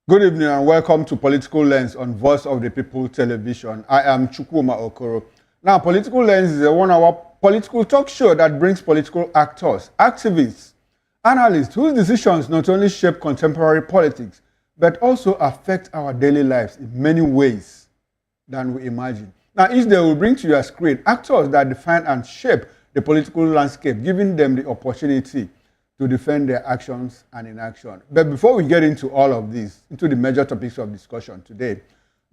Good evening and welcome to Political Lens on Voice of the People Television. I am Chukwuma Okoro. Now, Political Lens is a one-hour political talk show that brings political actors, activists, analysts whose decisions not only shape contemporary politics, but also affect our daily lives in many ways than we imagine. Now, each day will bring to your screen actors that define and shape the political landscape, giving them the opportunity to defend their actions and inaction. But before we get into all of this, into the major topics of discussion today,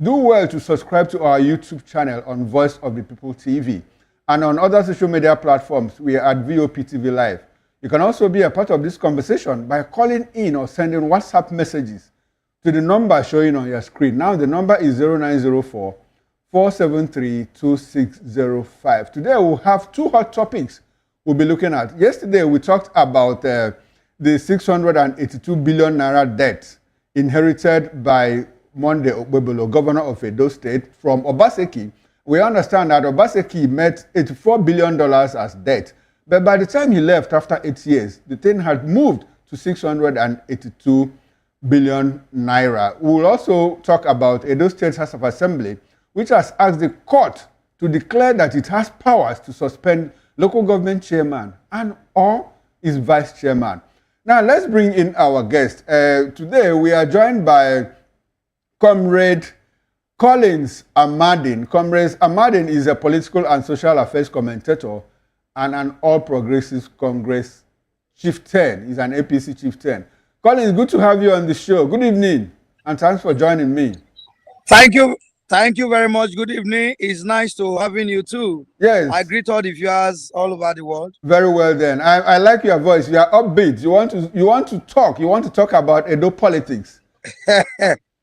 do well to subscribe to our YouTube channel on Voice of the People TV. And on other social media platforms, we are at VOPTV Live. You can also be a part of this conversation by calling in or sending WhatsApp messages to the number showing on your screen. Now the number is 0904 473 2605. Today we'll have two hot topics we'll be looking at. Yesterday, we talked about the 682 billion naira debt inherited by Monday Okpebolo'S, governor of Edo State, from Obaseki. We understand that Obaseki met $84 billion as debt, but by the time he left after 8 years, the thing had moved to 682 billion naira. We will also talk about Edo State House of Assembly, which has asked the court to declare that it has powers to suspend local government chairman and or his vice chairman. Now let's bring in our guest. Today we are joined by Comrade Collins Amadin. Comrade Amadin is a political and social affairs commentator and an All Progressives Congress chieftain. He's an APC chieftain. Collins, good to have you on the show. Good evening and thanks for joining me. Thank you. Thank you very much. Good evening. It's nice to having you too. Yes. I greet all the viewers all over the world. Very well then. I like your voice. You are upbeat. You want to talk. You want to talk about Edo politics.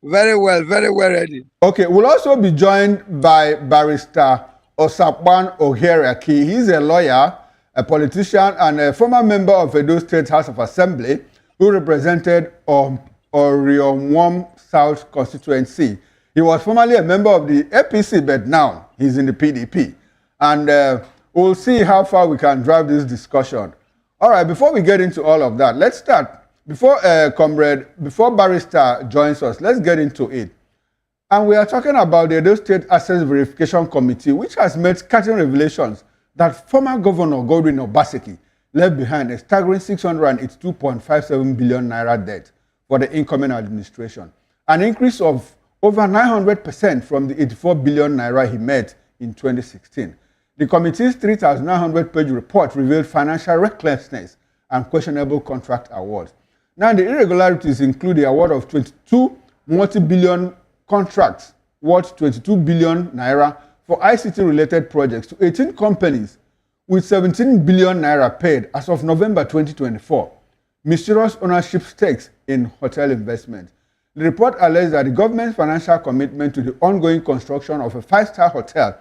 Very well ready. Okay, we'll also be joined by Barrister Osakwan Oheraki. He's a lawyer, a politician, and a former member of Edo State House of Assembly who represented Orion South constituency. He was formerly a member of the APC, but now he's in the PDP. And we'll see how far we can drive this discussion. All right, before we get into all of that, let's start. Before Barrister joins us, let's get into it. And we are talking about the Edo State Assets Verification Committee, which has made scathing revelations that former Governor Godwin Obaseki left behind a staggering 682.57 billion naira debt for the incoming administration, an increase of over 900% from the 84 billion naira he met in 2016. The committee's 3,900-page report revealed financial recklessness and questionable contract awards. Now, the irregularities include the award of 22 multi-billion contracts worth 22 billion naira for ICT-related projects to 18 companies, with 17 billion naira paid as of November 2024. Mysterious ownership stakes in hotel investment. The report alleges that the government's financial commitment to the ongoing construction of a five-star hotel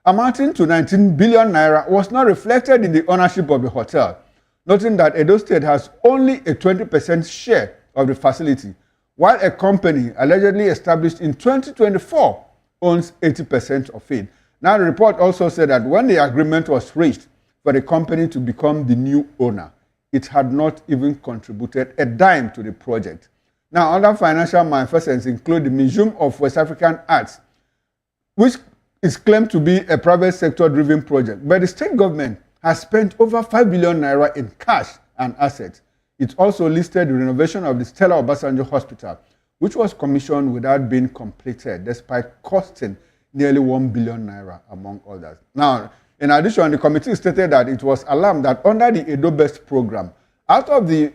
amounting to 19 billion naira was not reflected in the ownership of the hotel, noting that Edo State has only a 20% share of the facility, while a company allegedly established in 2024 owns 80% of it. Now, the report also said that when the agreement was reached for the company to become the new owner, it had not even contributed a dime to the project. Now, other financial malfeasance include the Museum of West African Arts, which is claimed to be a private sector-driven project, but the state government has spent over 5 billion naira in cash and assets. It also listed the renovation of the Stella Obasanjo Hospital, which was commissioned without being completed, despite costing nearly 1 billion naira, among others. Now, in addition, the committee stated that it was alarmed that under the Edo'S program, out of the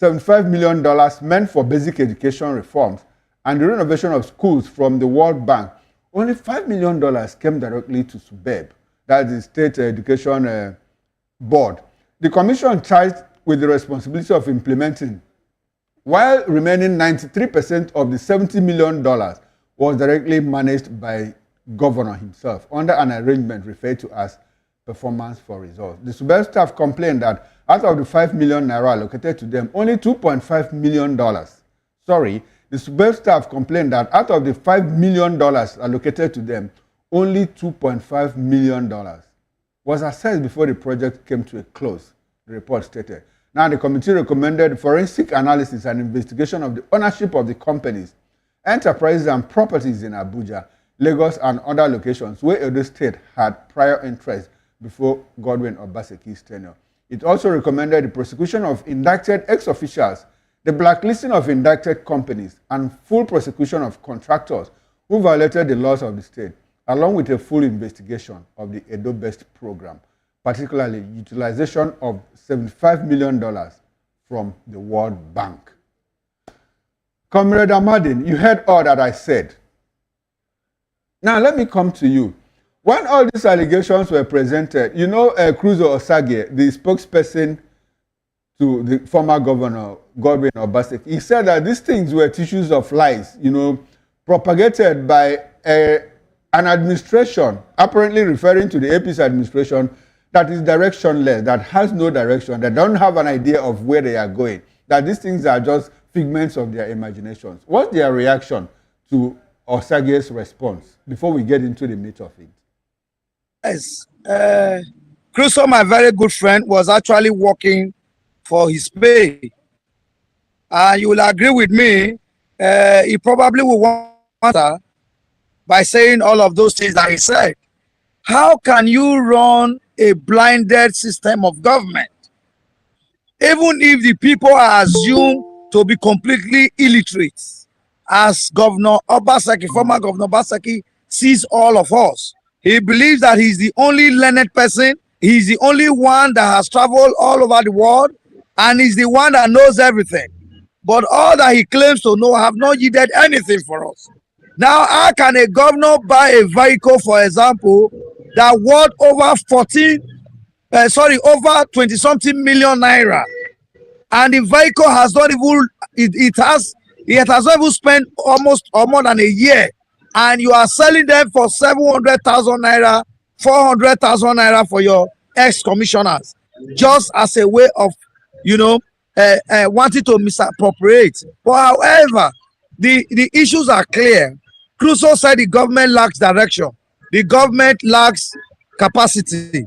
$75 million meant for basic education reforms and the renovation of schools from the World Bank, only $5 million came directly to SUBEB, that is the State Education Board. The commission charged with the responsibility of implementing, while remaining 93% of the $70 million was directly managed by governor himself under an arrangement referred to as performance for results. The SUBEB staff complained that out of the 5 million naira allocated to them, only $2.5 million. The SUBEB staff complained that out of the $5 million allocated to them, only $2.5 million was assessed before the project came to a close, the report stated. Now, the committee recommended forensic analysis and investigation of the ownership of the companies, enterprises, and properties in Abuja, Lagos, and other locations where Edo State had prior interest before Godwin Obaseki'S tenure. It also recommended the prosecution of indicted ex-officials, the blacklisting of indicted companies, and full prosecution of contractors who violated the laws of the state, along with a full investigation of the Edo'S program, particularly utilization of $75 million from the World Bank. Comrade Amadin, you heard all that I said. Now let me come to you. When all these allegations were presented, you know Cruzo Osage, the spokesperson to the former governor, Godwin Obaseki, he said that these things were tissues of lies, propagated by an administration, apparently referring to the APC administration, that is directionless, that has no direction, that don't have an idea of where they are going, that these things are just figments of their imaginations. What's their reaction to Osage's response before we get into the meat of it? Yes. Crusoe, my very good friend, was actually working for his pay. You will agree with me, he probably will want by saying all of those things that he said. How can you run a blinded system of government? Even if the people are assumed to be completely illiterate, as Governor Obaseki, former Governor Obaseki, sees all of us. He believes that he's the only learned person. He's the only one that has traveled all over the world, and he's the one that knows everything. But all that he claims to know have not yielded anything for us. Now, how can a governor buy a vehicle, for example, that worth over 20-something million naira, and the vehicle has not even it has not even spent almost or more than a year, and you are selling them for 700,000 naira, 400,000 naira for your ex-commissioners, just as a way of wanting to misappropriate. But however, the issues are clear. Crusoe said the government lacks direction. The government lacks capacity.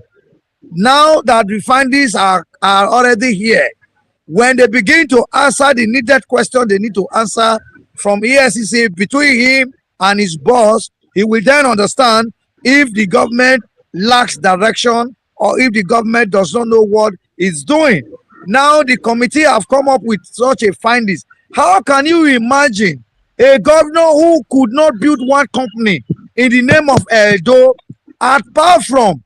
Now that refineries are already here, when they begin to answer the needed question they need to answer from EFCC between him and his boss, he will then understand if the government lacks direction or if the government does not know what it's doing. Now the committee have come up with such a findings. How can you imagine a governor who could not build one company in the name of Edo, apart from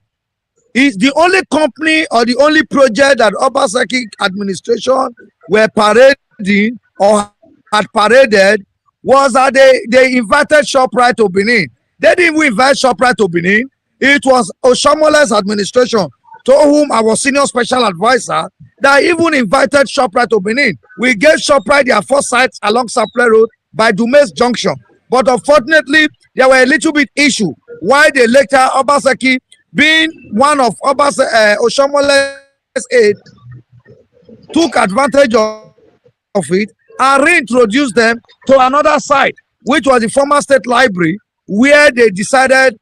is the only company or the only project that Obaseki administration were parading or had paraded was that they invited ShopRite to Benin. They didn't even invite ShopRite to Benin. It was Oshamole's administration, to whom I was senior special advisor, that even invited ShopRite to Benin. We gave ShopRite their first sites along Saple Road by Dumes Junction. But unfortunately, there were a little bit issue why they later Obaseki, being one of Oshamole's aid, took advantage of it and reintroduced them to another site, which was the former state library, where they decided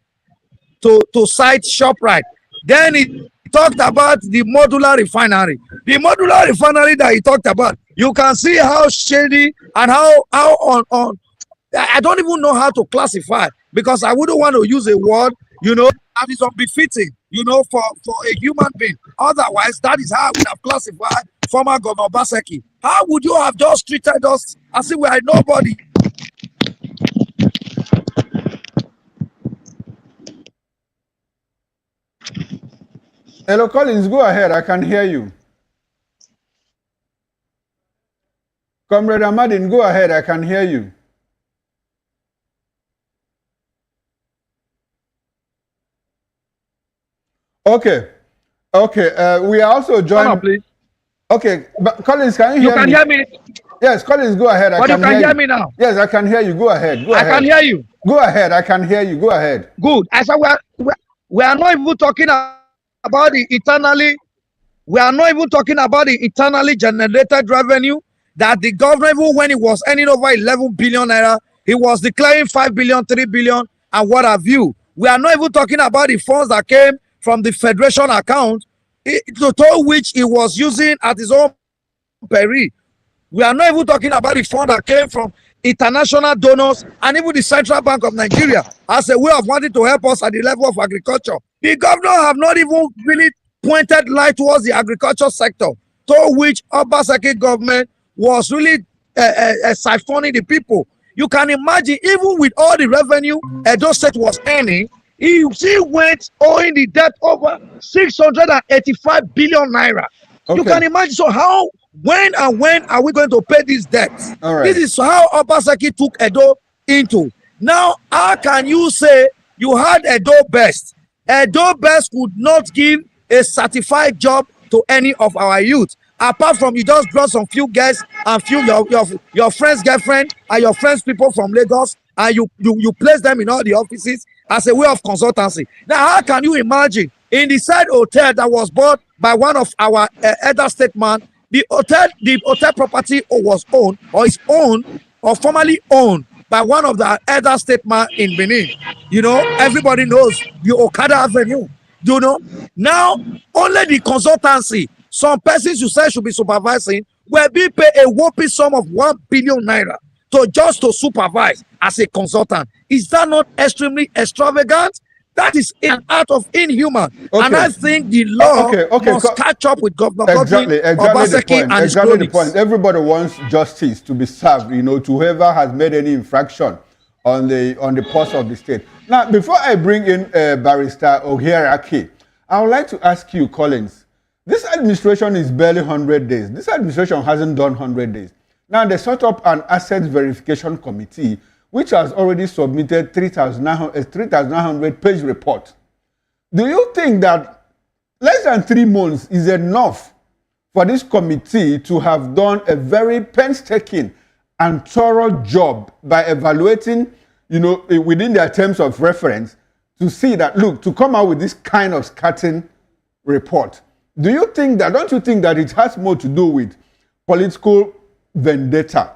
to site ShopRite. Then he talked about the modular refinery. The modular refinery that he talked about, you can see how shady and how on I don't even know how to classify, because I wouldn't want to use a word, that is unbefitting, for a human being. Otherwise, that is how I would have classified former Governor Obaseki. How would you have just treated us as if we are nobody? Hello, Collins, go ahead. I can hear you. Comrade Amadin, go ahead. I can hear you. Okay. We are also joined. Come on, please. Okay, but Collins, can you hear me? You can hear me. Yes, Collins, go ahead. But you can hear me now. Yes, I can hear you. Go ahead. I can hear you. Go ahead. I can hear you. Go ahead. Good. I said we are not even talking about the internally. We are not even talking about the internally generated revenue that the government, even when it was earning over 11 billion naira, he was declaring 5 billion, 3 billion, and what have you. We are not even talking about the funds that came from the federation account, to which he was using at his own Perry. We are not even talking about the fund that came from international donors and even the Central Bank of Nigeria as a way of wanting to help us at the level of agriculture. The governor have not even really pointed light towards the agriculture sector, to which Obaseki'S government was really siphoning the people. You can imagine, even with all the revenue Edo State was earning, he still went owing the debt over 685 billion naira. Okay. You can imagine. So how, when are we going to pay these debts? All right. This is how Obaseki took Edo into. Now, how can you say you had Edo'S? Edo'S could not give a certified job to any of our youth, apart from you just brought some few guests and few your friend's girlfriend and your friend's people from Lagos, and you place them in all the offices as a way of consultancy. Now, how can you imagine in the said hotel that was bought by one of our elder statesmen, the hotel property was owned or is owned or formerly owned by one of the elder statesmen in Benin? You know, everybody knows the Okada Avenue. Do you know? Now, only the consultancy, some persons you say should be supervising, will be paid a whopping sum of 1 billion naira to supervise as a consultant. Is that not extremely extravagant? That is an act of inhuman. Okay. And I think the law must catch up with Governor Obaseki and his cronies. The point. Everybody wants justice to be served, you know, to whoever has made any infraction on the pulse of the state. Now, before I bring in Barrister Ohiere, I would like to ask you, Collins, this administration is barely 100 days. This administration hasn't done 100 days. Now, they set up an asset verification committee, which has already submitted 3,900 page report. Do you think that less than 3 months is enough for this committee to have done a very painstaking and thorough job by evaluating, you know, within their terms of reference, to see that, look, to come out with this kind of scathing report? Do you think that, don't you think that it has more to do with political vendetta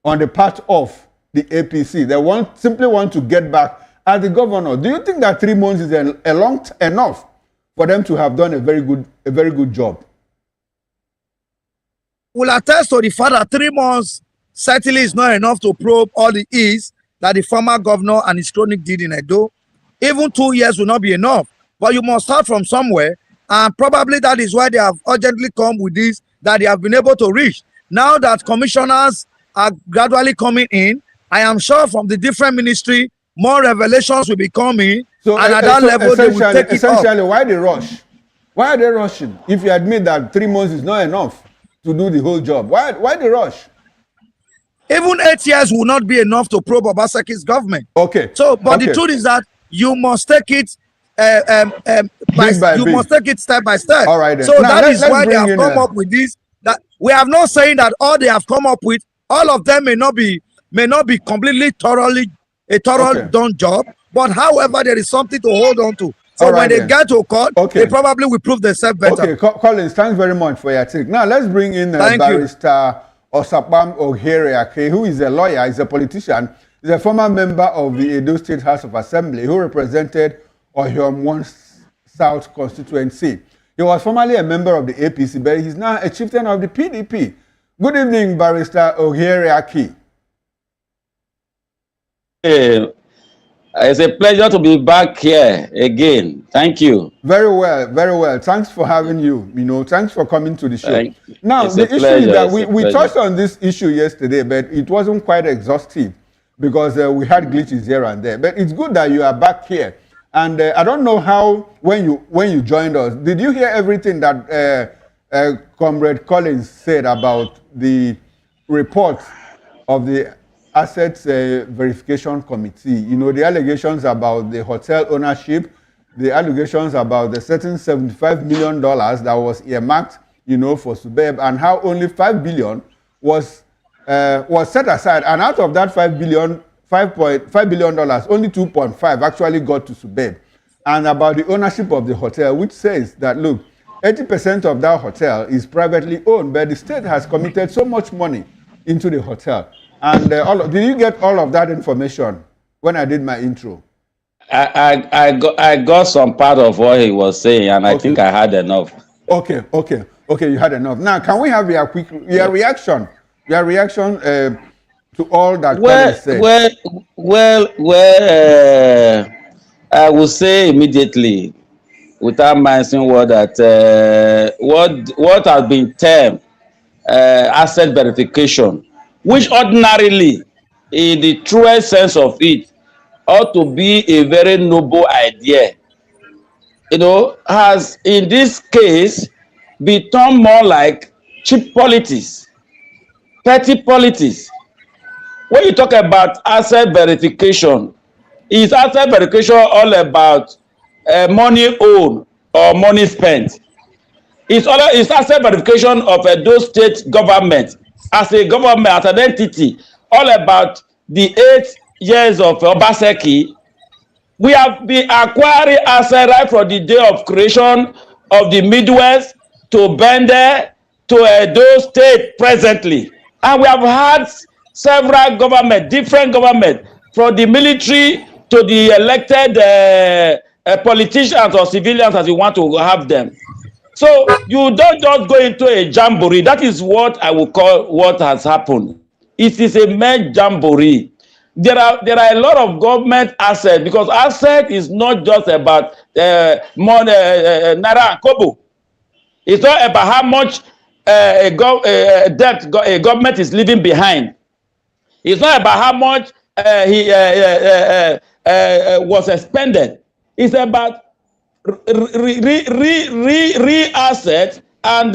on the part of the APC? They simply want to get back at the governor. Do you think that 3 months is enough for them to have done a very good job? Will attest to the fact that 3 months certainly is not enough to probe all the ills that the former governor and his cronies did in Edo. Even 2 years will not be enough. But you must start from somewhere, and probably that is why they have urgently come with this that they have been able to reach. Now that commissioners are gradually coming in, I am sure from the different ministry, more revelations will be coming, so, and at that level they will take it up. Essentially, why they rush? Why are they rushing? If you admit that 3 months is not enough to do the whole job, why the rush? Even 8 years will not be enough to probe Obaseki'S government. Okay. So, but the truth is that you must take it must take it step by step. All right. Then. So now, that is why they have come up with this. That we have not saying that all they have come up with, all of them may not be completely thorough done job. But however, there is something to hold on to. So when they get to court, they probably will prove themselves better. Okay, Collins, thanks very much for your take. Now let's bring in Barrister Ohiere, who is a lawyer, is a politician, is a former member of the Edo State House of Assembly, who represented Ohiom 1 South constituency. He was formerly a member of the APC, but he's now a chieftain of the PDP. Good evening, Barrister Ohiere. Hey, it's a pleasure to be back here again. Thank you. Very well, very well. Thanks for having you. You know, thanks for coming to the show. Now, the issue is that we touched on this issue yesterday, but it wasn't quite exhaustive because we had glitches here and there. But it's good that you are back here. And I don't know how, when you joined us, did you hear everything that Comrade Collins said about the report of the Assets Verification Committee? You know, the allegations about the hotel ownership, the allegations about the certain $75 million that was earmarked, you know, for Subeb, and how only $5 billion was set aside, and out of that $5 billion, only 2.5 actually got to Subeb. And about the ownership of the hotel, which says that, look, 80% of that hotel is privately owned, but the state has committed so much money into the hotel. And did you get all of that information when I did my intro? I got some part of what he was saying, and I think I had enough. Okay. Okay, you had enough. Now, can we have your reaction? Your reaction to all that Karen said. I will say immediately, without mentioning what that what has been termed asset verification, which ordinarily, in the truest sense of it, ought to be a very noble idea, has in this case become more like cheap politics, petty politics. When you talk about asset verification, is asset verification all about money owed or money spent? It's asset verification of Edo state government as a government, as an entity, all about the 8 years of Obaseki. We have been acquiring assets right from the day of creation of the Midwest to Bende to Edo state presently. And we have had several governments, different governments, from the military to the elected politicians or civilians, as you want to have them. So you don't just go into a jamboree. That is what I will call what has happened. It is a mere jamboree. There are a lot of government assets, because asset is not just about money, naira and kobo. It's not about how much debt a government is leaving behind. It's not about how much was expended. It's about re-asset and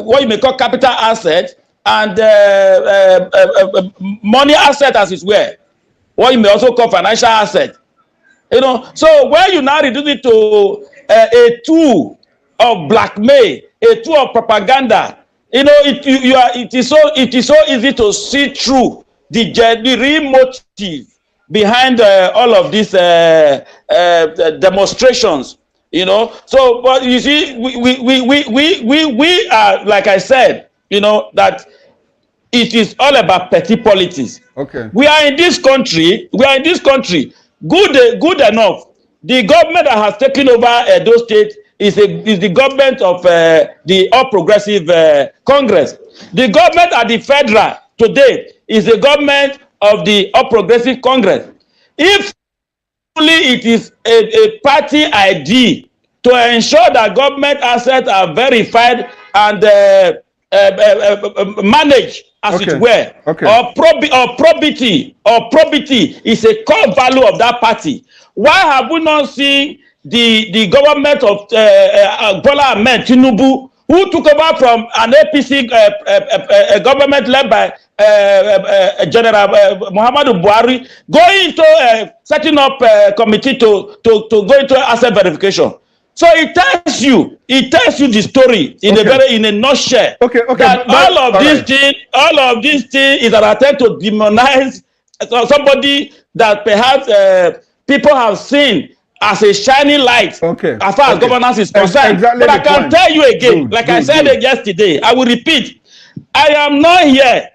what you may call capital asset and money asset, as it were, what you may also call financial asset. So when you now reduce it to a tool of blackmail, a tool of propaganda, it is so easy to see through the real motive behind all of these demonstrations. So, but you see, we are, like I said, that it is all about petty politics. Okay. We are in this country. Good enough. The government that has taken over Edo State is the government of the All Progressive Congress. The government at the federal today is the government of the All Progressive Congress. If only it is a party idea to ensure that government assets are verified and managed, as it were, or probity is a core value of that party. Why have we not seen the government of Bola Ahmed Tinubu, who took over from an APC government led by General Muhammadu Buhari, going into setting up a committee to go into asset verification? So it tells you the story in a nutshell. That all of these things is an attempt to demonize somebody that perhaps people have seen as a shining light as far as governance is concerned. But I can tell you again, I said yesterday, I will repeat, I am not here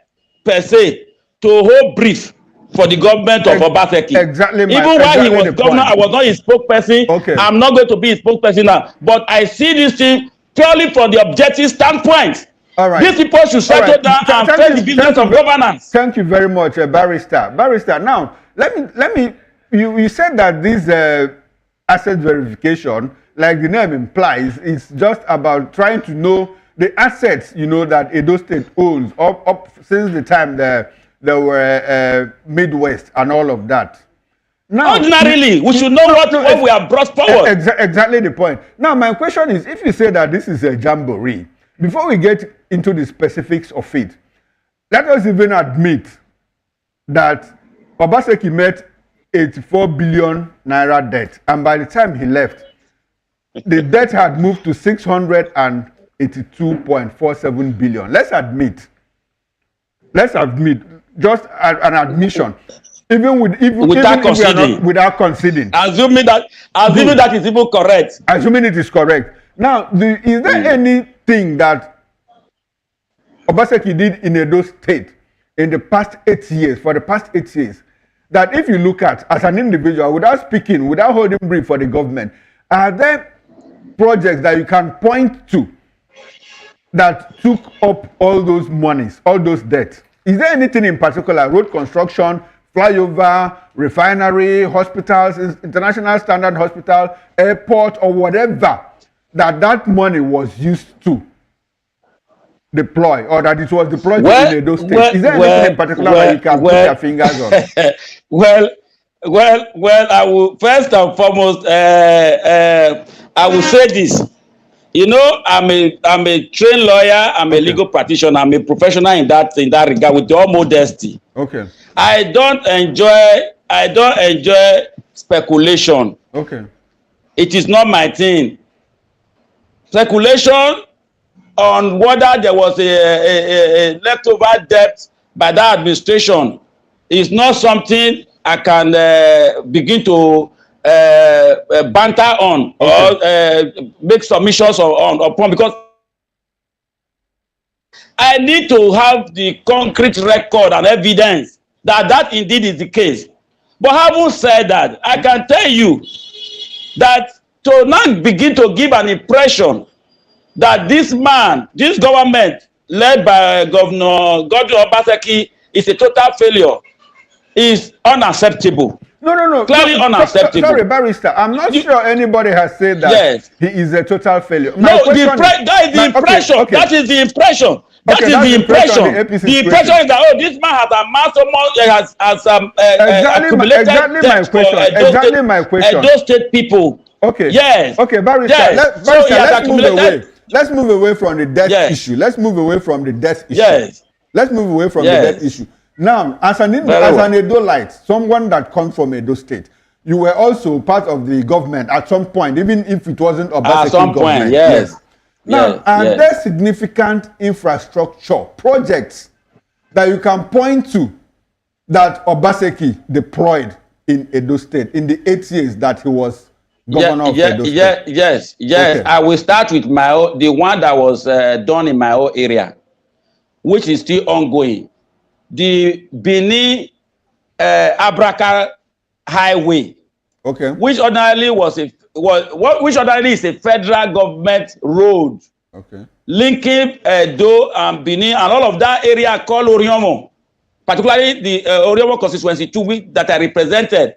per se to hold brief for the government of Obaseki. Even while he was governor, I was not his spokesperson. I'm not going to be his spokesperson now. But I see this thing purely from the objective standpoint. All right. These people should settle down and face the business of governance. Thank you very much, Barrister. Barrister, now let me. You said that this asset verification, like the name implies, is just about trying to know the assets, that Edo State owns up since the time there were Midwest and all of that. Now, ordinarily, we should know what we have brought forward. Exactly the point. Now, my question is, if you say that this is a jamboree, before we get into the specifics of it, let us even admit that Obaseki met 84 billion naira debt, and by the time he left, the debt had moved to 682.47 billion. Let's admit, just an admission, without conceding. Assuming that is even correct. Assuming it is correct. Now, is there anything that Obaseki did in Edo State in the past 8 years, that if you look at as an individual, without speaking, without holding brief for the government, are there projects that you can point to that took up all those monies, all those debts? Is there anything in particular, road construction, flyover, refinery, hospitals, international standard hospital, airport, or whatever, that money was used to deploy, or that it was deployed in Edo's state? Is there anything in particular that you can put your fingers on? Well, I will first and foremost, I will say this. You know, I'm a trained lawyer. I'm a legal practitioner. I'm a professional in that regard, with all modesty. Okay. I don't enjoy speculation. Okay. It is not my thing. Speculation on whether there was a leftover debt by that administration is not something I can begin to banter on or make submissions upon, because I need to have the concrete record and evidence that indeed is the case. But having said that, I can tell you that to not begin to give an impression that this government led by Governor Obaseki is a total failure is unacceptable. No. Clearly unacceptable. Sorry, Barrister. I'm not sure anybody has said that he is a total failure. That is the impression. Okay. That is the impression. That is the impression. The impression is that, this man has amassed so much, exactly my question. Those state people. Okay. Yes. Okay, Barrister. Yes. Let's move away. Let's move away from the debt issue. Let's move away from the debt issue. Yes. Let's move away from the debt issue. Now, as an Edo'ite, someone that comes from Edo State, you were also part of the government at some point, even if it wasn't Obaseki'S government. At some point, yes. Now, are there significant infrastructure projects that you can point to that Obaseki deployed in Edo State in the 8 years that he was governor of Edo State? Yes. Okay. I will start with the one that was done in my own area, which is still ongoing. The Benin Abraka Highway, which ordinarily is a federal government road, linking Edo and Benin and all of that area called Oriomo, particularly the Oriomo constituency 2 that I represented,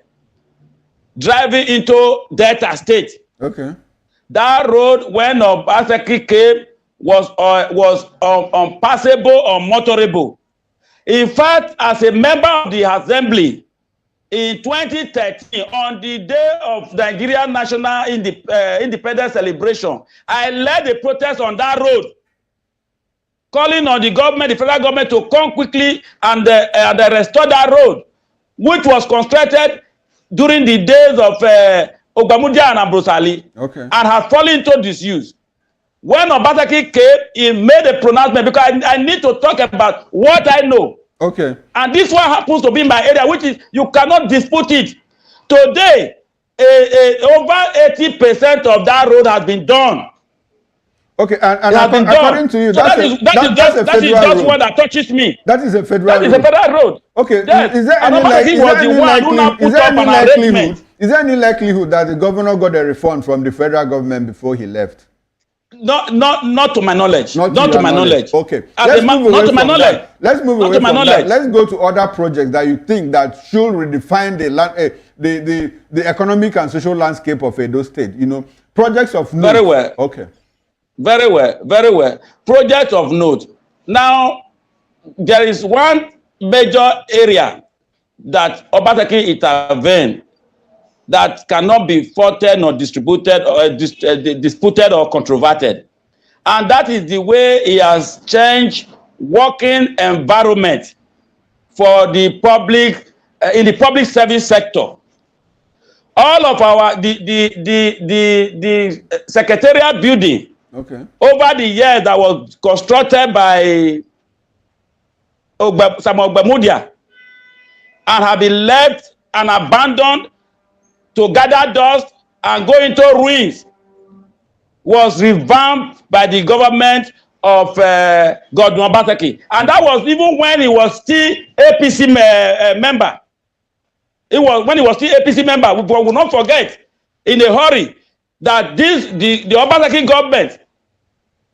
driving into Delta State. That road, when Obaseki came, was unpassable, unmotorable. In fact, as a member of the assembly in 2013, on the day of Nigeria National Independence Celebration, I led a protest on that road, calling on the government, the federal government, to come quickly and restore that road, which was constructed during the days of Ogbamudia and Ambrosali, and has fallen into disuse. When Obaseki came, he made a pronouncement, because I need to talk about what I know. And this one happens to be in my area, which is, you cannot dispute it. Today, over 80% of that road has been done. And according to you, that is just one that touches me. That is a federal road. That is a federal road. Yes. Is there any likelihood that the governor got a refund from the federal government before he left? Not to my knowledge. Not to my knowledge. Okay. Let's move away from that. Let's move away from that. Let's go to other projects that you think that should redefine the economic and social landscape of Edo State. You know, projects of note. Very well. Okay. Very well. Projects of note. Now, there is one major area that Obaseki intervened that cannot be faulted or disputed or controverted, and that is the way he has changed working environment for the public in the public service sector. All of our the secretariat building over the years that was constructed by Ogbamudia and have been left and abandoned to gather dust and go into ruins, was revamped by the government of Governor Obaseki. And that was even when he was still APC member. It was when he was still APC member. We will not forget in a hurry that the Obaseki government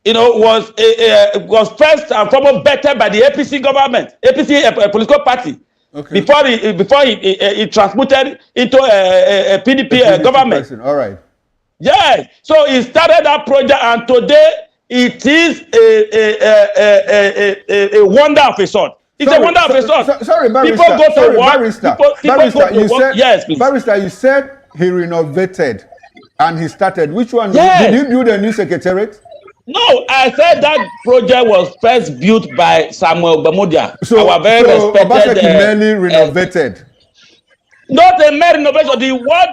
was first and foremost vetted by the APC government, APC political party. Okay. Before he transmuted into a PDP government. Person. All right. Yes. So he started that project, and today it is a wonder of a sort. It's a wonder of a sort. Sorry, Barrister. People go to work. Barrister. People Barrister, go to work. Yes, please. Barrister, you said he renovated and he started. Which one? Yes. Did you build a new secretariat? No, I said that project was first built by Samuel Bamudia. So Obaseki merely renovated. Not a mere renovation. What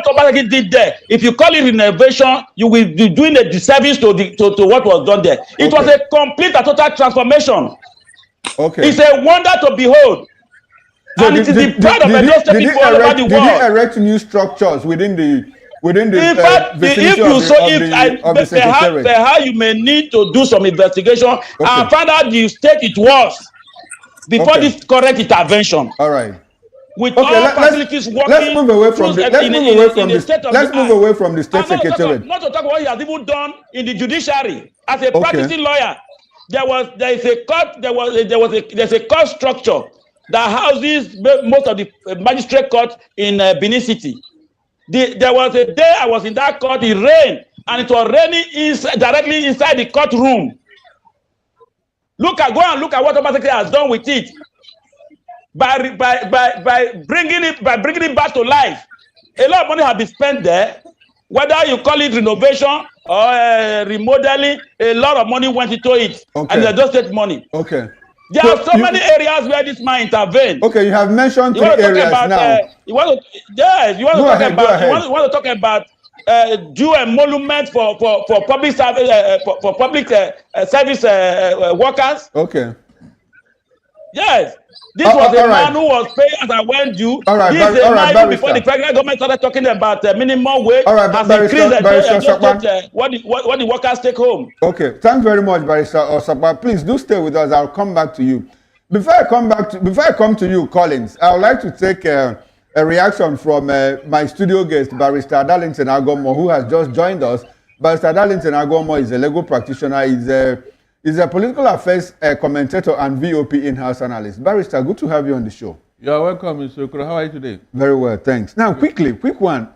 Obaseki did there, if you call it renovation, you will be doing a disservice to what was done there. It was a complete and total transformation. Okay. It's a wonder to behold. So and it is the pride of Edo'S people all over the world. Did he erect new structures within the in fact, if you you may need to do some investigation and find out the state it was before this correct intervention. All right. With all facilities working. Let's move away from the state secretariat. Not to talk about what he has even done in the judiciary as a practicing lawyer. There's a court structure that houses most of the magistrate courts in Benin City. There was a day I was in that court, it rained, and it was raining directly inside the courtroom. Go and look at what Obaseki'S has done with it. By bringing it back to life. A lot of money has been spent there. Whether you call it renovation or remodeling, a lot of money went into it. Okay. And they just take money. Okay. There are so many areas where this man intervened. Okay, you have mentioned 3 areas now. You want to talk about due emolument for public service service workers. Okay. Yes. This was a man who was paying as I went due. All right, this is a man before the federal government started talking about minimum wage has increased what the workers take home. Okay, thanks very much, Barrister Osapa. Please do stay with us. I'll come back to you. Before I come to you, Collins, I would like to take a reaction from my studio guest, Barrister Darlington Agomo, who has just joined us. Barrister Darlington Agomo is a legal practitioner. He's a political affairs commentator and VOP in-house analyst. Barrister, good to have you on the show. You are welcome, Mr. Okoro. How are you today? Very well, thanks. Now, quick one.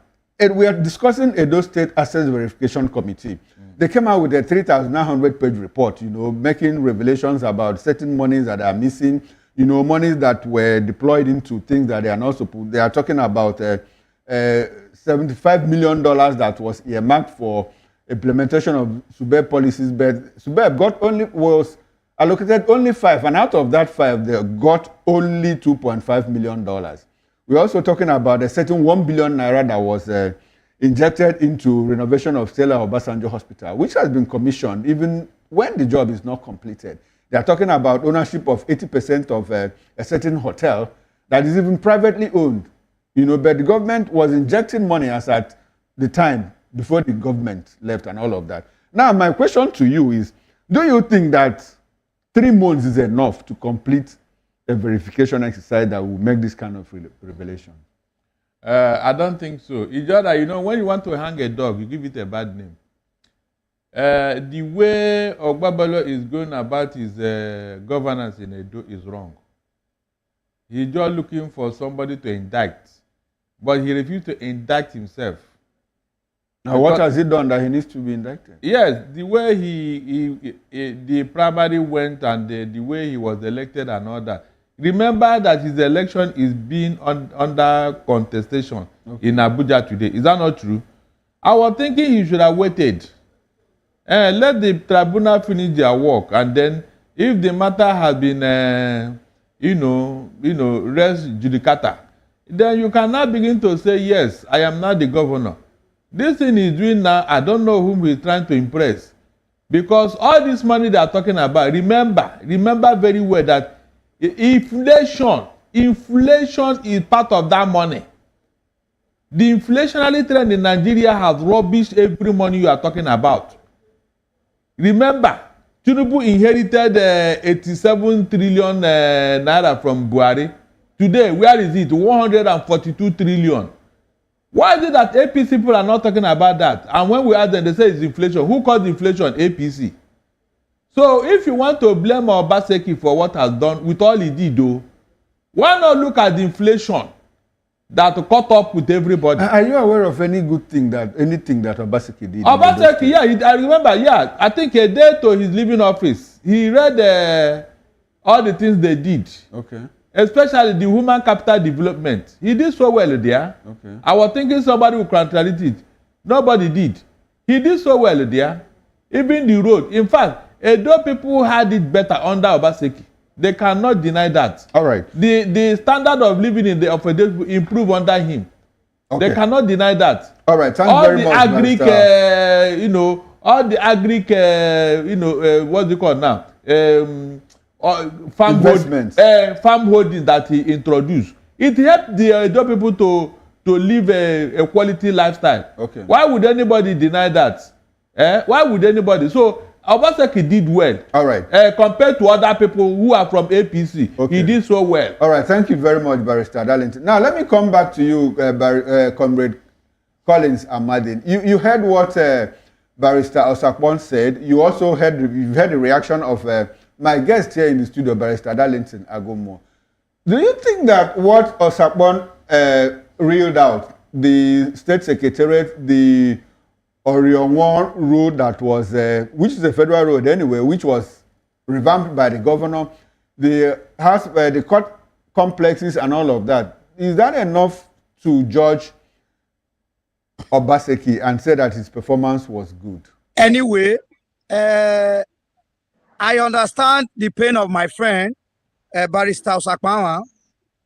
We are discussing Edo State Assets Verification Committee. They came out with a 3,900-page report, making revelations about certain monies that are missing, monies that were deployed into things that they are not supposed. They are talking about $75 million that was earmarked for implementation of SUBEB policies, but SUBEB was allocated only 5, and out of that 5, they got only $2.5 million. We're also talking about a certain 1 billion naira that was injected into renovation of Stella Obasanjo Hospital, which has been commissioned even when the job is not completed. They are talking about ownership of 80% of a certain hotel that is even privately owned. But the government was injecting money as at the time before the government left and all of that. Now, my question to you is, do you think that 3 months is enough to complete a verification exercise that will make this kind of revelation? I don't think so. It's just that, when you want to hang a dog, you give it a bad name. The way Okpebolo'S is going about his governance in Edo is wrong. He's just looking for somebody to indict, but he refused to indict himself. Now, what has he done that he needs to be indicted? Yes, the way the primary went and the way he was elected and all that. Remember that his election is being under contestation in Abuja today. Is that not true? I was thinking he should have waited. Let the tribunal finish their work, and then if the matter has been, res judicata, then you can now begin to say, yes, I am now the governor. This thing he's doing now, I don't know whom he's trying to impress. Because all this money they are talking about, remember very well that inflation is part of that money. The inflationary trend in Nigeria has rubbished every money you are talking about. Remember, Tinubu inherited 87 trillion naira from Buhari. Today, where is it? 142 trillion. Why is it that APC people are not talking about that? And when we ask them, they say it's inflation. Who caused inflation? APC. So if you want to blame Obaseki for what has done with all he did, though, why not look at the inflation that caught up with everybody? Are you aware of anything that Obaseki did? Obaseki, yeah, I remember, yeah. I think a day to his leaving office, he read all the things they did. Okay. Especially the human capital development. He did so well there. Okay. I was thinking somebody would contradict it. Nobody did. He did so well there. Even the road. In fact, Edo people had it better under Obaseki. They cannot deny that. All right. The standard of living in the Edo improved under him. Okay. They cannot deny that. All right. Thank you very much. All the agric, what's it called now? Farm holding that he introduced. It helped the Edo people to live a quality lifestyle. Okay. Why would anybody deny that? Why would anybody? So Obaseki did well. All right. Compared to other people who are from APC, okay. He did so well. All right. Thank you very much, Barrister Darlington. Now let me come back to you, Comrade Collins Amadin. You heard what Barrister Osakpon said. You also heard the reaction of my guest here in the studio, Barrister Darlington Agomo. Do you think that what Osakpon reeled out, the State Secretariat, the Orion 1 road that was, which is a federal road anyway, which was revamped by the governor, the court complexes and all of that, is that enough to judge Obaseki and say that his performance was good? Anyway, I understand the pain of my friend, Barrister Osakpawa.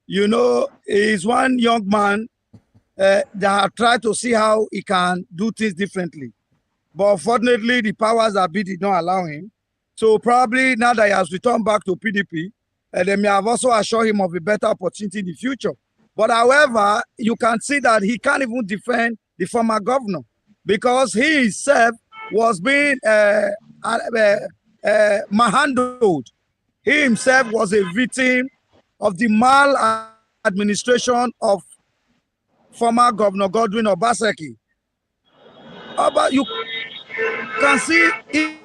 You know, he's one young man that tried to see how he can do things differently. But unfortunately, the powers that be did not allow him. So probably now that he has returned back to PDP, they may have also assured him of a better opportunity in the future. But however, you can see that he can't even defend the former governor because he himself was being manhandled. He himself was a victim of the maladministration of former Governor Godwin Obaseki. But you can see he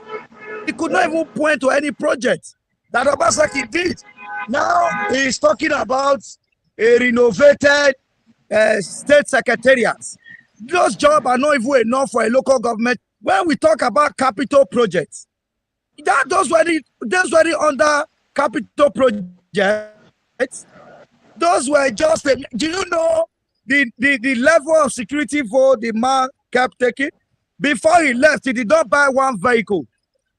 could not even point to any project that Obaseki did. Now he's talking about a renovated state secretariat. Those jobs are not even enough for a local government. When we talk about capital projects, those were the under capital projects. Those were just, do you know the level of security for the man kept taking? Before he left, he did not buy one vehicle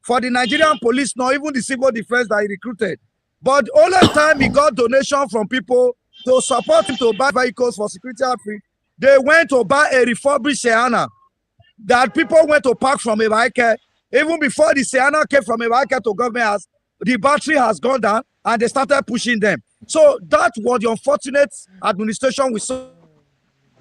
for the Nigerian police, nor even the civil defense that he recruited. But the only time he got donation from people to support him to buy vehicles for security outfit, they went to buy a refurbished Sienna that people went to park from a vehicle. Even before the Sienna came from a vehicle to government house, the battery has gone down and they started pushing them. So that was the unfortunate administration we saw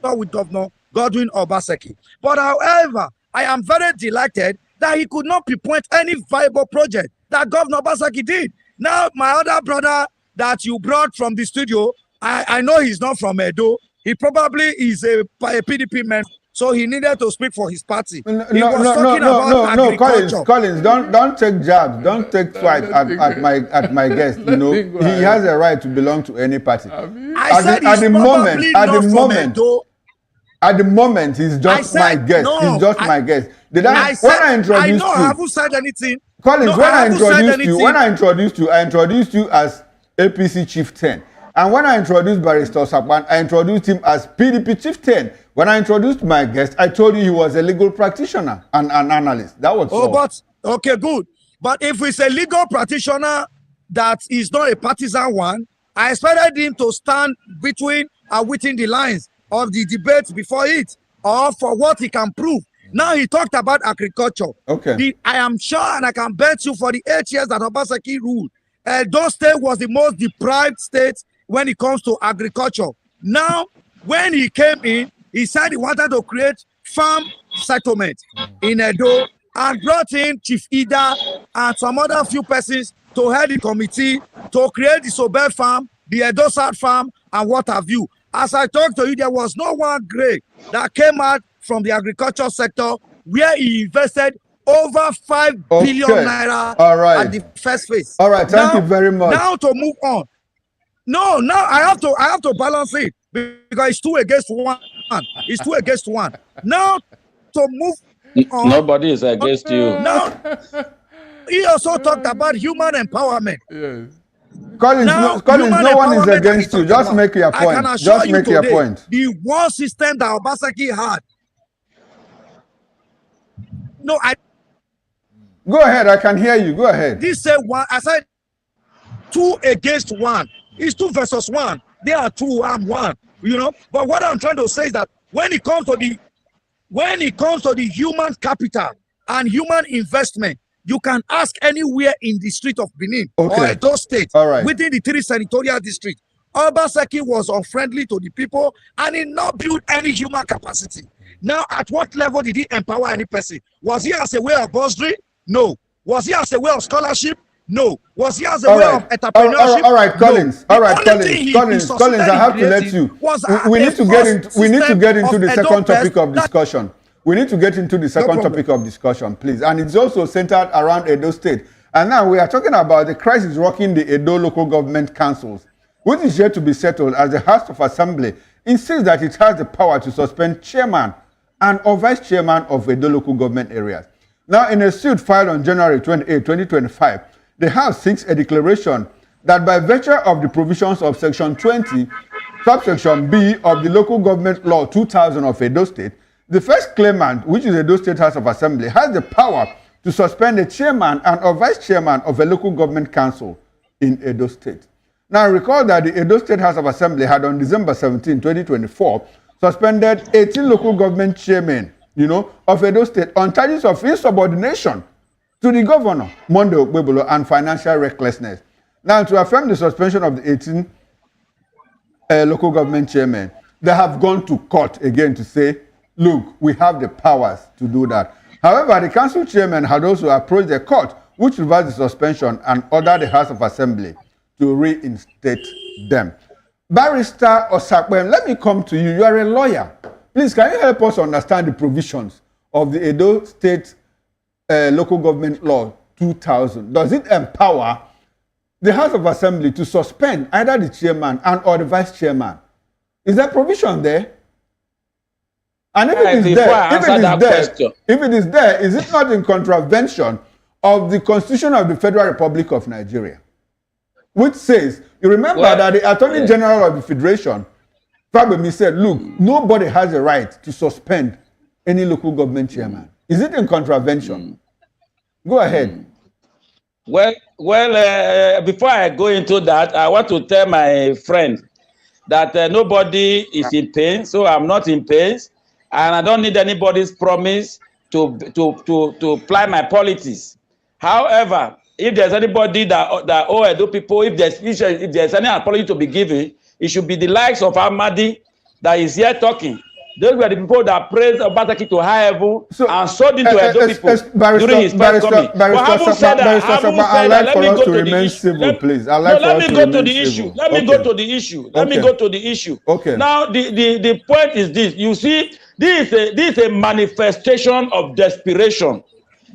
with Governor Godwin Obaseki. But however, I am very delighted that he could not pinpoint any viable project that Governor Obaseki did. Now, my other brother that you brought from the studio, I know he's not from Edo. He probably is a PDP man, so he needed to speak for his party. No, Collins, don't take jabs, don't take swipe at my guest. You know, he has a right to belong to any party. At the moment, he's just my guest. He's just my guest. I haven't said anything. Collins, when I introduced you, I introduced you as APC chieftain. And when I introduced Barrister Osakpan, I introduced him as PDP chieftain. When I introduced my guest, I told you he was a legal practitioner and an analyst. That was all. But okay, good. But if it's a legal practitioner that is not a partisan one, I expected him to stand between and within the lines of the debate before it, or for what he can prove. Now he talked about agriculture. Okay. I am sure, and I can bet you for the 8 years that Obaseki ruled, Edo State was the most deprived state when it comes to agriculture. Now, when he came in, he said he wanted to create farm settlement in Edo and brought in Chief Ida and some other few persons to head the committee to create the Sobe farm, the Edo South farm, and what have you. As I talked to you, there was no one grade that came out from the agriculture sector where he invested over 5 billion naira at the first phase. All right, thank you very much. Now to move on. No, now I have to balance it because it's 2 against 1. It's 2 against 1. Now to move on. Nobody is against you. Now he also talked about human empowerment. Yes. Collins, no one is against you. Just make your point. Just make your point. The war system that Obaseki had. No, Go ahead. I can hear you. Go ahead. This said one. I said 2 against 1. It's 2 versus 1. They are 2. I'm 1. You know. But what I'm trying to say is that when it comes to the human capital and human investment, you can ask anywhere in the street of Benin or Edo State, within the 3 senatorial districts. Obaseki was unfriendly to the people and he not built any human capacity. Now, at what level did he empower any person? Was he as a way of bursary? No. Was he as a way of scholarship? No. Was he as a way of entrepreneurship? All right, Collins. No. All right, Collins. I have to let you. We need to get into the second topic of discussion. We need to get into the second topic of discussion, please. And it's also centered around Edo State. And now we are talking about the crisis rocking the Edo local government councils, which is yet to be settled as the House of Assembly insists that it has the power to suspend chairman and or vice chairman of Edo local government areas. Now, in a suit filed on January 28, 2025, the House seeks a declaration that by virtue of the provisions of Section 20, subsection B of the Local Government Law 2000 of Edo State, the first claimant, which is Edo State House of Assembly, has the power to suspend a chairman and or vice chairman of a local government council in Edo State. Now, recall that the Edo State House of Assembly had on December 17, 2024, suspended 18 local government chairmen, of Edo State on charges of insubordination to the governor, Monday Okpebolo'S, and financial recklessness. Now, to affirm the suspension of the 18 local government chairmen, they have gone to court again to say, look, we have the powers to do that. However, the council chairman had also approached the court, which reversed the suspension and ordered the House of Assembly to reinstate them. Barrister Osakben, let me come to you. You are a lawyer. Please, can you help us understand the provisions of the Edo State Local Government Law 2000? Does it empower the House of Assembly to suspend either the chairman and or the vice chairman? Is there provision there? And if it is there, is it not in contravention of the Constitution of the Federal Republic of Nigeria, which says, you remember that the Attorney General of the Federation, Fabemi, said, look, nobody has a right to suspend any local government chairman. Is it in contravention? Go ahead. Well, before I go into that, I want to tell my friend that nobody is in pain, so I'm not in pain. And I don't need anybody's promise to apply my politics. However, if there's anybody that owe Edo people, if there's any apology to be given, it should be the likes of Ahmadi that is here talking. Those were the people that praised Obaseki to high level and sold into Edo people during his first coming. But having said that, let me go to the issue. Let me go to the issue. Okay. Now, the point is this. You see, this is a manifestation of desperation.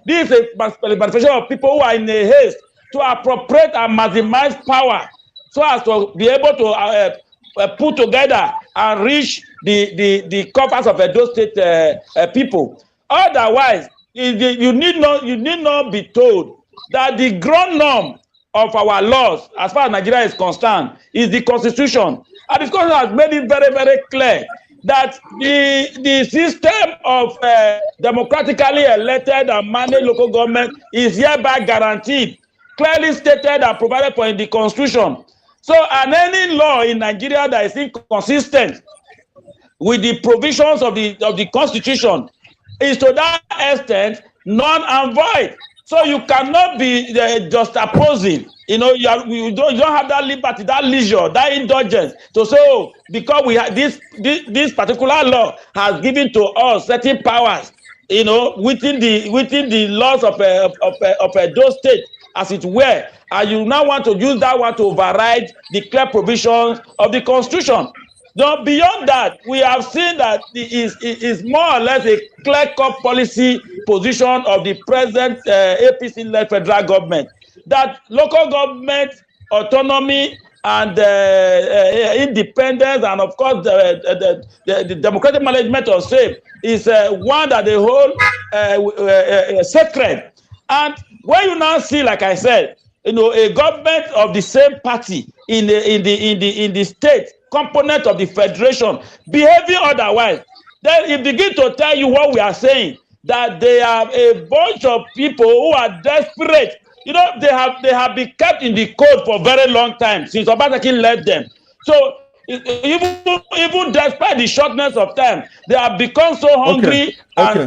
This is a manifestation of people who are in a haste to appropriate and maximize power so as to be able to put together and reach the coffers of Edo State people. Otherwise, you need not be told that the ground norm of our laws, as far as Nigeria is concerned, is the Constitution. And the Constitution has made it very, very clear that the system of democratically elected and managed local government is hereby guaranteed, clearly stated and provided for in the Constitution. So, and any law in Nigeria that is inconsistent with the provisions of the Constitution is to that extent null and void. So you cannot be just opposing. You don't have that liberty, that leisure, that indulgence to say, oh, because we have this particular law has given to us certain powers, within the laws of Edo State, as it were, and you now want to use that one to override the clear provisions of the Constitution. Now, beyond that, we have seen that it is more or less a clear-cut policy position of the present APC-led federal government that local government autonomy and independence, and of course the democratic management of same is one that they hold sacred. And when you now see, like I said, a government of the same party in the state component of the federation behaving otherwise, then it begins to tell you what we are saying, that they are a bunch of people who are desperate. They have been kept in the code for a very long time since Obaseki left them. So even despite the shortness of time, they have become so hungry and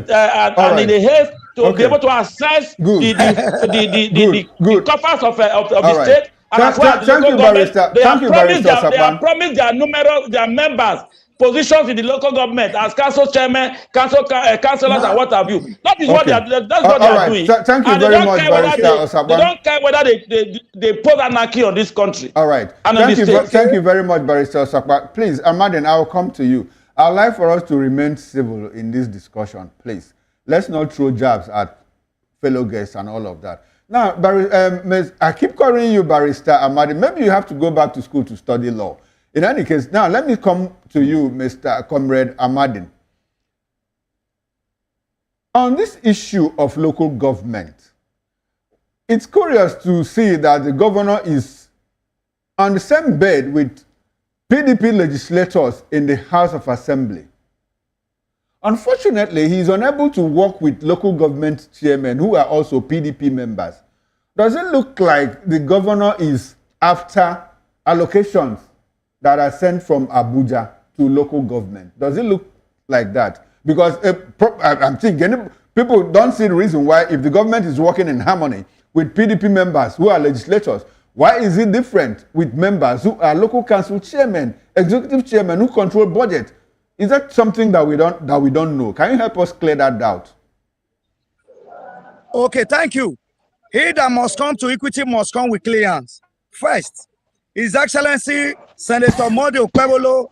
in a haste to be able to access the coffers of the state. And as well as the local government, they have promised their members positions in the local government as council chairman, councillors, and what have you. That is what they are. That's what they are doing. Thank you very much, Barrister Osabwan. They don't care whether they pose anarchy on this country. All right. Thank you very much, Barrister Osabwan. Please, Amadin, I will come to you. I'd like for us to remain civil in this discussion, please. Let's not throw jabs at fellow guests and all of that. Now, I keep calling you Barrister Amadin. Maybe you have to go back to school to study law. In any case, now let me come to you, Mr. Comrade Amadin. On this issue of local government, it's curious to see that the governor is on the same bed with PDP legislators in the House of Assembly. Unfortunately, he is unable to work with local government chairmen who are also PDP members. Does it look like the governor is after allocations that are sent from Abuja to local government? Does it look like that? Because I'm thinking people don't see the reason why, if the government is working in harmony with PDP members who are legislators, why is it different with members who are local council chairmen, executive chairmen who control budget? Is that something that we don't know? Can you help us clear that doubt? Okay, thank you. He that must come to equity must come with clear hands. First, His Excellency Senator Monday Okpebolo'S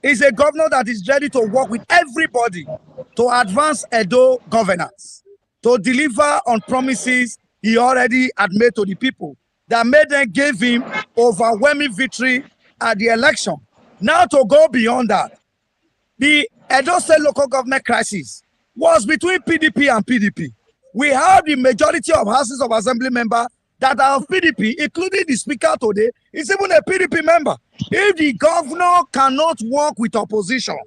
is a governor that is ready to work with everybody to advance Edo governance, to deliver on promises he already had made to the people that made them give him overwhelming victory at the election. Now to go beyond that, the Edo State local government crisis was between PDP and PDP. We have the majority of houses of assembly members that are of PDP, including the speaker today, is even a PDP member. If the governor cannot work with opposition,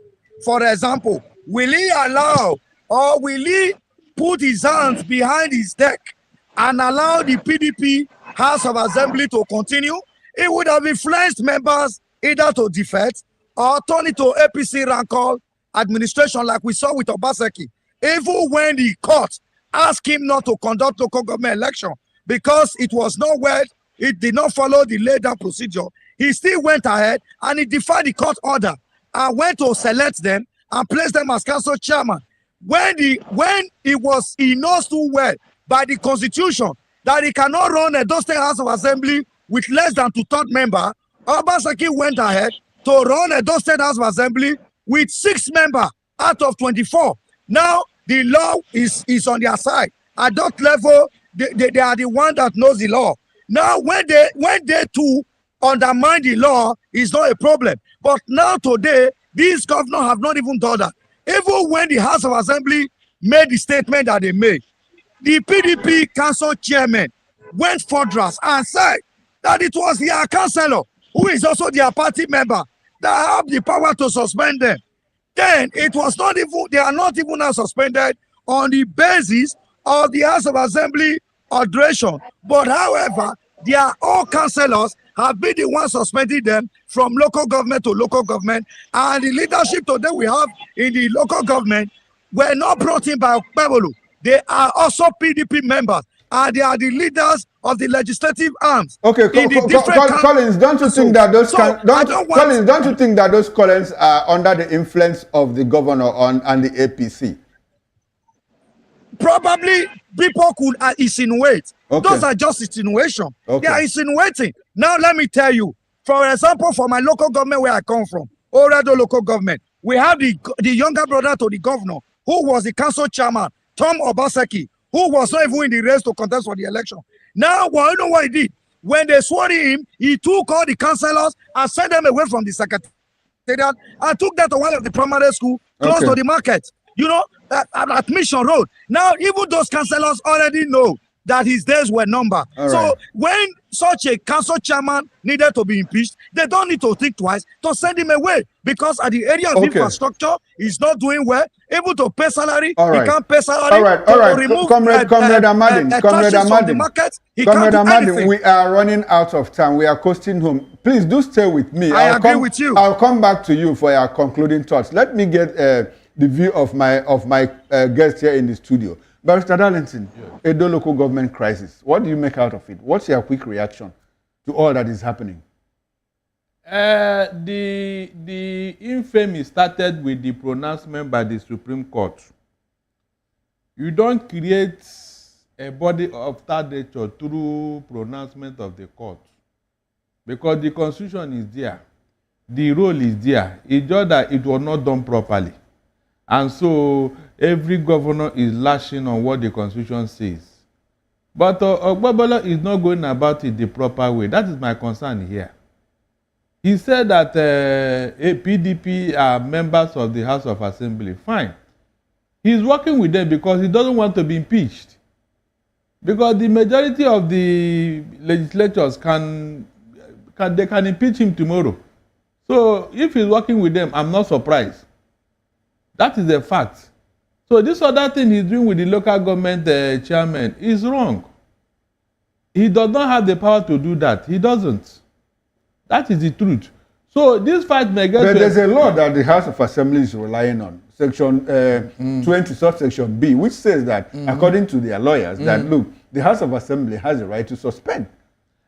for example, will he allow or will he put his hands behind his neck and allow the PDP House of Assembly to continue? It would have influenced members either to defect or turn it to APC rancor administration like we saw with Obaseki. Even when the court asked him not to conduct local government election because it was not well, it did not follow the laid down procedure, he still went ahead and he defied the court order and went to select them and place them as council chairman. When he knows too well by the constitution that he cannot run a Edo State House of Assembly with less than 2/3 member, Obaseki went ahead to run a Edo State House of Assembly with 6 members out of 24. Now the law is on their side. At that level, they are the one that knows the law. Now when they too undermine the law, is not a problem. But now today, these governors have not even done that. Even when the House of Assembly made the statement that they made, the PDP council chairman went further and said that it was their councillor, who is also their party member, that have the power to suspend them. Then it was not even, they are not even now suspended on the basis of the House of Assembly adoration. But however, their all councillors have been the ones suspending them from local government to local government, and the leadership today we have in the local government were not brought in by Okpebolo'S. They are also PDP members, and they are the leaders of the legislative arms. Okay, Collins, don't you think that those don't you think that those Collins are under the influence of the governor and the APC? Probably people could insinuate. Okay. Those are just insinuation. Okay. They are insinuating. Now let me tell you, for example, for my local government where I come from, Oredo local government. We have the younger brother to the governor, who was the council chairman, Tom Obaseki, who was not even in the race to contest for the election. Now, well, you know what he did? When they swore him, he took all the councillors and sent them away from the secretariat and took them to one of the primary school close to the market, you know, at Mission Road. Now, even those councillors already know that his days were numbered. So when such a council chairman needed to be impeached, they don't need to think twice to send him away, because at the area of infrastructure, he's not doing well, able to pay salary, he can't pay salary, to remove Comrade from the market, he can't do anything. We are running out of time. We are coasting home. Please do stay with me. I agree with you. I'll come back to you for your concluding thoughts. Let me get the view of my guest here in the studio. Barrister Darlington, Edo local government crisis. What do you make out of it? What's your quick reaction to all that is happening? The infamy started with the pronouncement by the Supreme Court. You don't create a body of that nature through pronouncement of the court, because the Constitution is there, the rule is there. It's just that it was not done properly. And so every governor is lashing on what the Constitution says. But Okpebolo'S is not going about it the proper way. That is my concern here. He said that PDP are members of the House of Assembly. Fine. He's working with them because he doesn't want to be impeached. Because the majority of the legislators can impeach him tomorrow. So if he's working with them, I'm not surprised. That is a fact. So this other thing he's doing with the local government chairman is wrong. He does not have the power to do that. He doesn't. That is the truth. So this fight may get... But there's a law that the House of Assembly is relying on, Section 20, subsection B, which says that, according to their lawyers, that, look, the House of Assembly has a right to suspend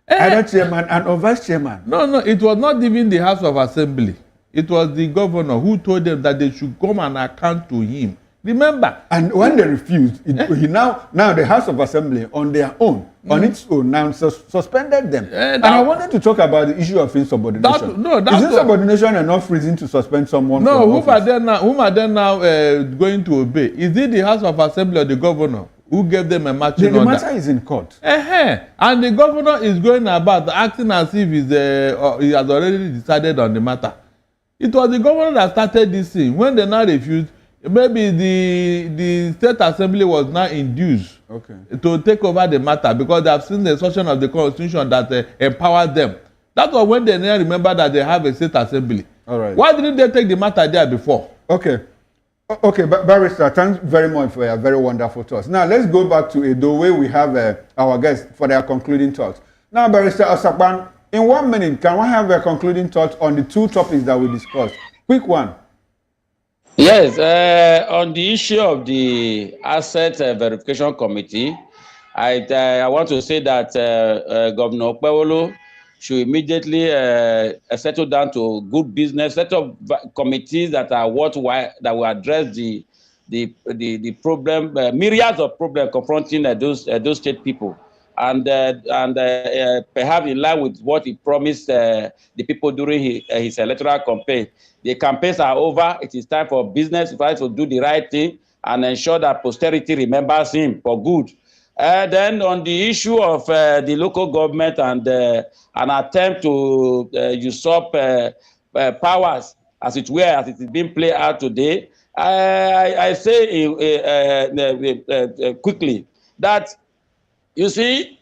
either chairman and or vice chairman. No, it was not even the House of Assembly. It was the governor who told them that they should come and account to him. Remember? And when they refused, he now the House of Assembly on their own, on its own, now suspended them. And I wanted to talk about the issue of insubordination. Is insubordination enough reason to suspend someone? No, whom are they now going to obey? Is it the House of Assembly or the governor who gave them a matching order? The matter is in court. And the governor is going about acting as if he has already decided on the matter. It was the governor that started this thing. When they now refused, maybe the state assembly was now induced to take over the matter, because they have seen the section of the constitution that empowers them. That was when they now remember that they have a state assembly. Why didn't they take the matter there before? Barrister, thanks very much for your very wonderful thoughts. Now let's go back to Edo, where we have our guests for their concluding thoughts. Now, Barrister Osakpan, in 1 minute, can we have a concluding thought on the two topics that we discussed? Quick one. Yes, on the issue of the asset verification committee, I want to say that Governor Okpebolo'S should immediately settle down to good business, set up committees that are worthwhile, that will address the problem, myriads of problems confronting those state people. And perhaps in line with what he promised the people during his electoral campaign. The campaigns are over. It is time for business to do the right thing and ensure that posterity remembers him for good. Then on the issue of the local government and an attempt to usurp powers, as it were, as it is being played out today, I say quickly that, you see,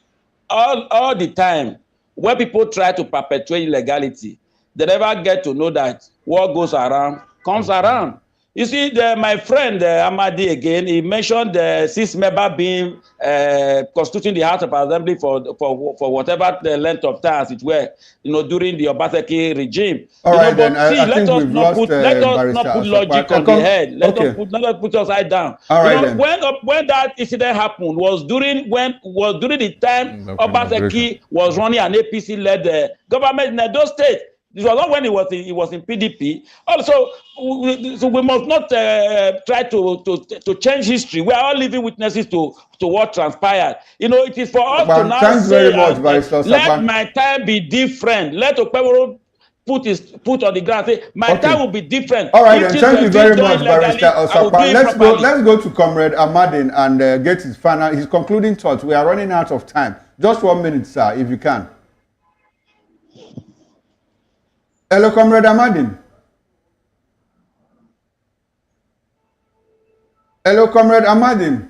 all the time, when people try to perpetuate illegality, they never get to know that what goes around comes around. You see, my friend Amadi again, he mentioned the 6 member being constituting the House of Assembly for whatever the length of time as it were, during the Obaseki'S regime. Let us not put logic on the head. Let us put upside down. When that incident happened was during the time Obaseki was running an APC-led government in Edo State. This was not when he was in PDP. Also, so we must not try to change history. We are all living witnesses to what transpired. It is for us to now say, let my time be different. Let Okpebolo'S foot on the ground, say my time will be different. All right, if then. Thank you very much, Barrister I will do Osakpa. it properly. Let's go to Comrade Amadin and get his concluding thoughts. We are running out of time. Just 1 minute, sir, if you can. Hello, Comrade Amadin. Hello, Comrade Amadin.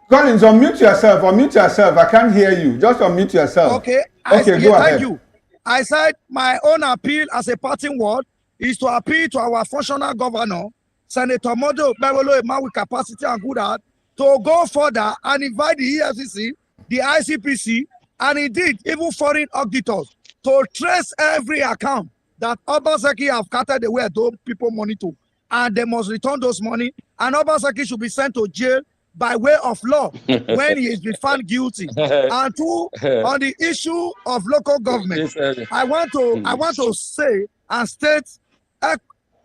Collins, unmute yourself. Unmute yourself. I can't hear you. Just unmute yourself. Okay. Okay, go ahead. Thank you. I said my own appeal as a parting word is to appeal to our functional governor, Senator Mojo Okpebolo'S, a man with capacity and good heart, to go further and invite the EFCC, the ICPC, and indeed even foreign auditors to trace every account that Obaseki have carted away those people money to, and they must return those money, and Obaseki should be sent to jail by way of law when he is been found guilty. And two, on the issue of local government, I want to say and state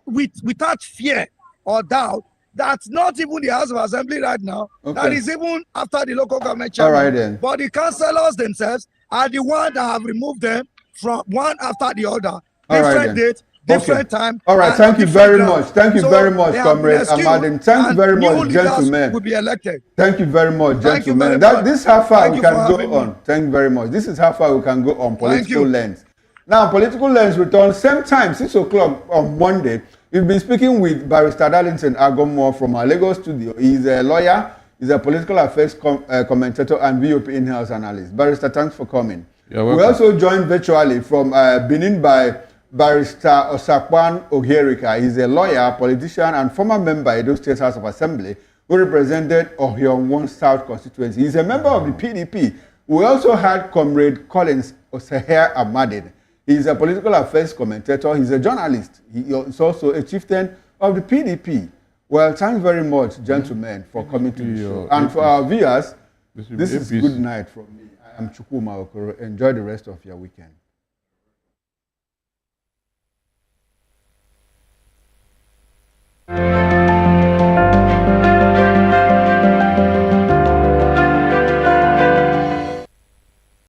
without fear or doubt that not even the House of Assembly right now, that is even after the local government chairman, all right, then. but the councillors themselves are the ones that have removed them from one after the other, different date, different time. All right, thank you very much. Thank you very much, Comrade Amadin. Thank you very much, gentlemen. Will be elected. Thank you very much, gentlemen. This is how far we can go on. Thank you very much. This is how far we can go on political lens. Now, political lens returns same time, 6 o'clock on Monday. We've been speaking with Barrister Darlington Agommo from our Lagos studio. He's a lawyer, he's a political affairs commentator and VOP in-house analyst. Barrister, thanks for coming. You're welcome. We also joined virtually from Benin by Barrister Osakpan Ogerika. He's a lawyer, politician, and former member of Edo'S State House of Assembly who represented Ohion 1 South constituency. He's a member of the PDP. We also had Comrade Collins Oseher Amadin. He's a political affairs commentator. He's a journalist. He is also a chieftain of the PDP. Well, thanks very much, gentlemen, for coming to the show. And for our viewers, this is good night from me. I am Chukwuma Okoro. Enjoy the rest of your weekend.